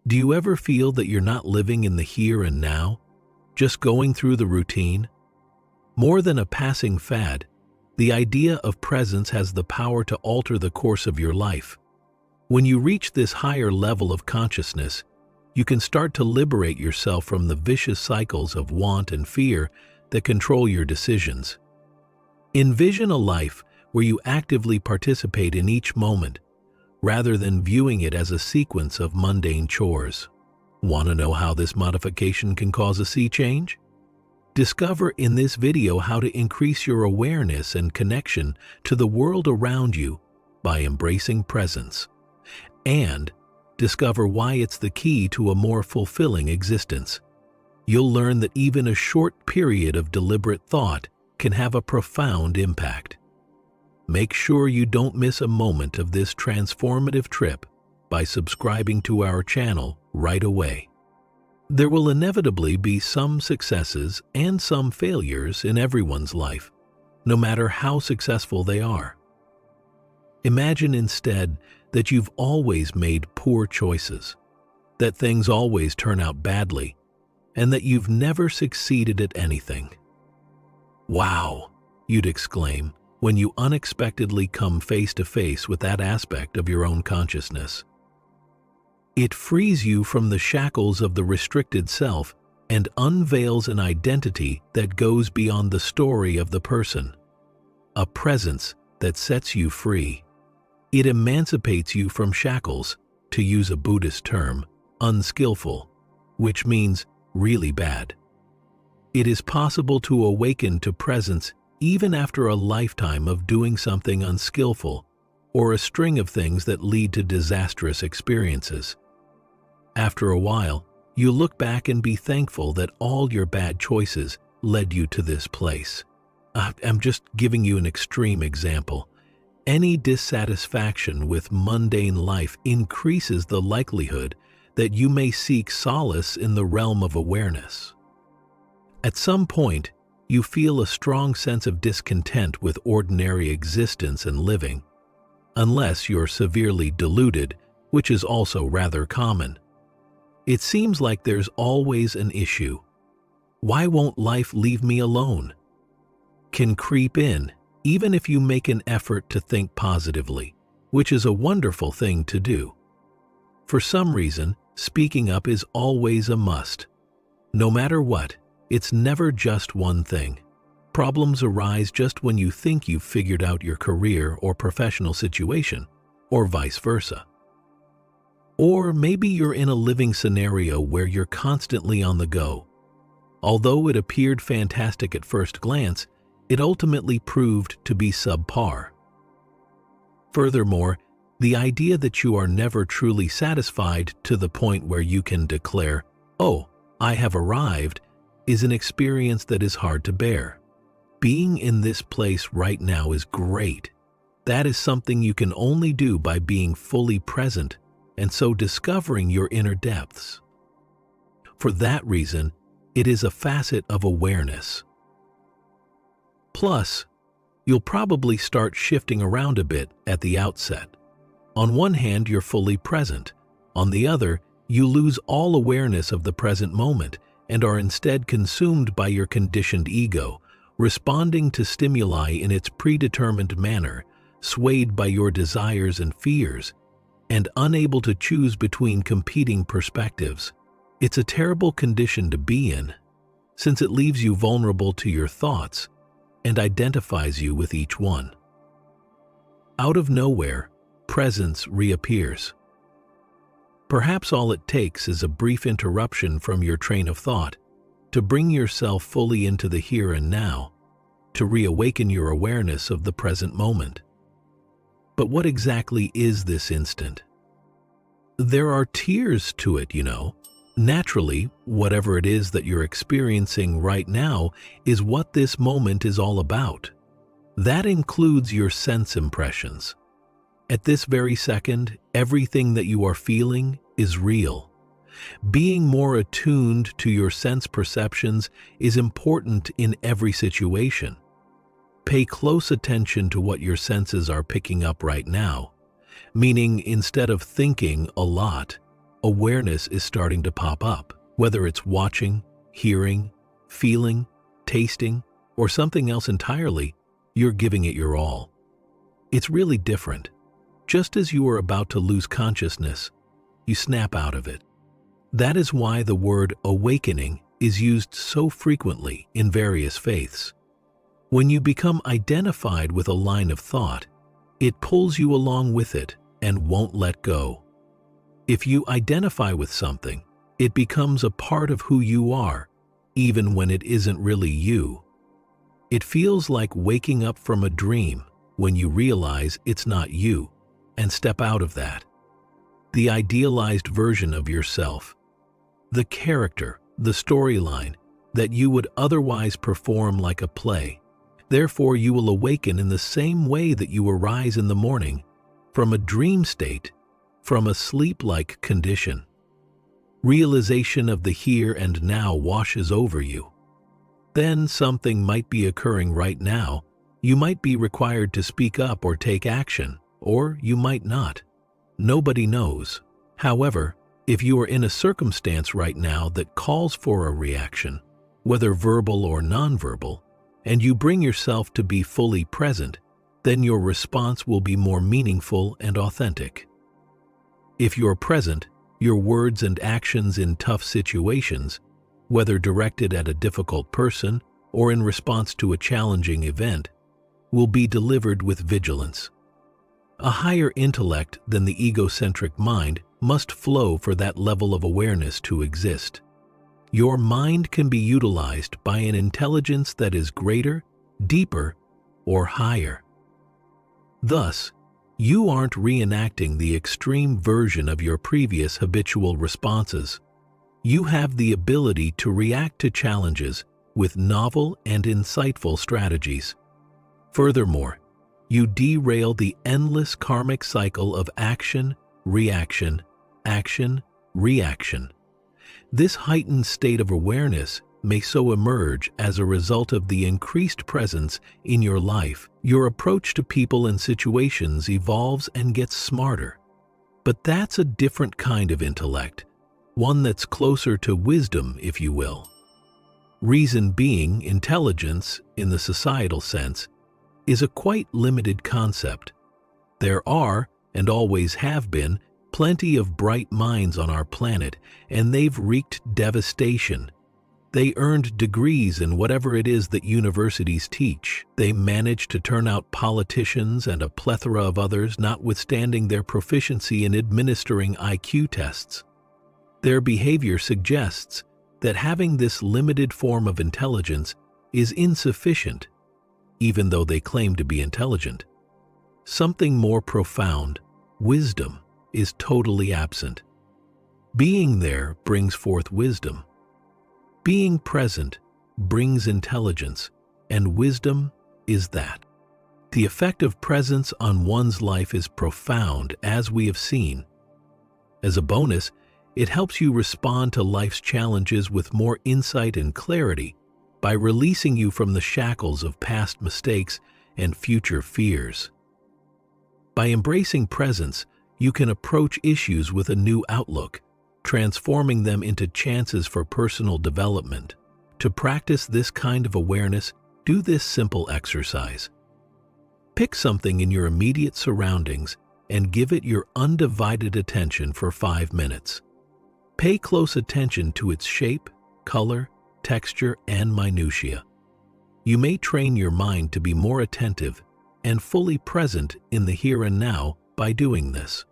Do you ever feel that you're not living in the here and now, just going through the routine? More than a passing fad, the idea of presence has the power to alter the course of your life. When you reach this higher level of consciousness, you can start to liberate yourself from the vicious cycles of want and fear that control your decisions. Envision a life where you actively participate in each moment, rather than viewing it as a sequence of mundane chores. Want to know how this modification can cause a sea change? Discover in this video how to increase your awareness and connection to the world around you by embracing presence. And discover why it's the key to a more fulfilling existence. You'll learn that even a short period of deliberate thought can have a profound impact. Make sure you don't miss a moment of this transformative trip by subscribing to our channel right away. There will inevitably be some successes and some failures in everyone's life, no matter how successful they are. Imagine instead that you've always made poor choices, that things always turn out badly, and that you've never succeeded at anything. Wow, you'd exclaim when you unexpectedly come face to face with that aspect of your own consciousness. It frees you from the shackles of the restricted self and unveils an identity that goes beyond the story of the person, a presence that sets you free. It emancipates you from shackles, to use a Buddhist term, unskillful, which means really bad. It is possible to awaken to presence even after a lifetime of doing something unskillful or a string of things that lead to disastrous experiences. After a while, you look back and be thankful that all your bad choices led you to this place. I'm just giving you an extreme example. Any dissatisfaction with mundane life increases the likelihood that you may seek solace in the realm of awareness. At some point, you feel a strong sense of discontent with ordinary existence and living, unless you're severely deluded, which is also rather common. It seems like there's always an issue. Why won't life leave me alone? Can creep in, even if you make an effort to think positively, which is a wonderful thing to do. For some reason, speaking up is always a must. No matter what, it's never just one thing. Problems arise just when you think you've figured out your career or professional situation, or vice versa. Or maybe you're in a living scenario where you're constantly on the go. Although it appeared fantastic at first glance, it ultimately proved to be subpar. Furthermore, the idea that you are never truly satisfied to the point where you can declare, "Oh, I have arrived," is an experience that is hard to bear. Being in this place right now is great. That is something you can only do by being fully present and so discovering your inner depths. For that reason, it is a facet of awareness. Plus, you'll probably start shifting around a bit at the outset. On one hand, you're fully present. On the other, you lose all awareness of the present moment and are instead consumed by your conditioned ego, responding to stimuli in its predetermined manner, swayed by your desires and fears, and unable to choose between competing perspectives. It's a terrible condition to be in, since it leaves you vulnerable to your thoughts and identifies you with each one. Out of nowhere, presence reappears. Perhaps all it takes is a brief interruption from your train of thought to bring yourself fully into the here and now, to reawaken your awareness of the present moment. But what exactly is this instant? There are tiers to it, you know. Naturally, whatever it is that you're experiencing right now is what this moment is all about. That includes your sense impressions. At this very second, everything that you are feeling is real. Being more attuned to your sense perceptions is important in every situation. Pay close attention to what your senses are picking up right now, meaning instead of thinking a lot, awareness is starting to pop up, whether it's watching, hearing, feeling, tasting, or something else entirely. You're giving it your all. It's really different. Just as you are about to lose consciousness, you snap out of it. That is why the word awakening is used so frequently in various faiths. When you become identified with a line of thought, it pulls you along with it and won't let go. If you identify with something, it becomes a part of who you are, even when it isn't really you. It feels like waking up from a dream when you realize it's not you and step out of that. The idealized version of yourself, the character, the storyline that you would otherwise perform like a play. Therefore, you will awaken in the same way that you arise in the morning, from a dream state, from a sleep-like condition. Realization of the here and now washes over you. Then something might be occurring right now. You might be required to speak up or take action, or you might not. Nobody knows. However, if you are in a circumstance right now that calls for a reaction, whether verbal or nonverbal, and you bring yourself to be fully present, then your response will be more meaningful and authentic. If you're present, your words and actions in tough situations, whether directed at a difficult person or in response to a challenging event, will be delivered with vigilance. A higher intellect than the egocentric mind must flow for that level of awareness to exist. Your mind can be utilized by an intelligence that is greater, deeper, or higher. Thus, you aren't reenacting the extreme version of your previous habitual responses. You have the ability to react to challenges with novel and insightful strategies. Furthermore, you derail the endless karmic cycle of action, reaction, action, reaction. This heightened state of awareness may so emerge as a result of the increased presence in your life. Your approach to people and situations evolves and gets smarter. But that's a different kind of intellect, one that's closer to wisdom, if you will. Reason being, intelligence, in the societal sense, is a quite limited concept. There are, and always have been, plenty of bright minds on our planet, and they've wreaked devastation. They earned degrees in whatever it is that universities teach. They managed to turn out politicians and a plethora of others, notwithstanding their proficiency in administering IQ tests. Their behavior suggests that having this limited form of intelligence is insufficient, even though they claim to be intelligent. Something more profound, wisdom, is totally absent. Being there brings forth wisdom. Being present brings intelligence, and wisdom is that. The effect of presence on one's life is profound, as we have seen. As a bonus, it helps you respond to life's challenges with more insight and clarity by releasing you from the shackles of past mistakes and future fears. By embracing presence, you can approach issues with a new outlook, transforming them into chances for personal development. To practice this kind of awareness, do this simple exercise. Pick something in your immediate surroundings and give it your undivided attention for 5 minutes. Pay close attention to its shape, color, texture, and minutiae. You may train your mind to be more attentive and fully present in the here and now by doing this.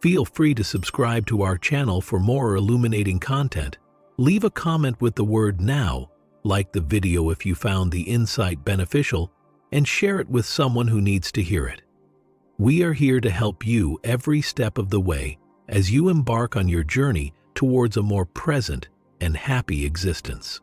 Feel free to subscribe to our channel for more illuminating content. Leave a comment with the word "now," like the video if you found the insight beneficial, and share it with someone who needs to hear it. We are here to help you every step of the way as you embark on your journey towards a more present and happy existence.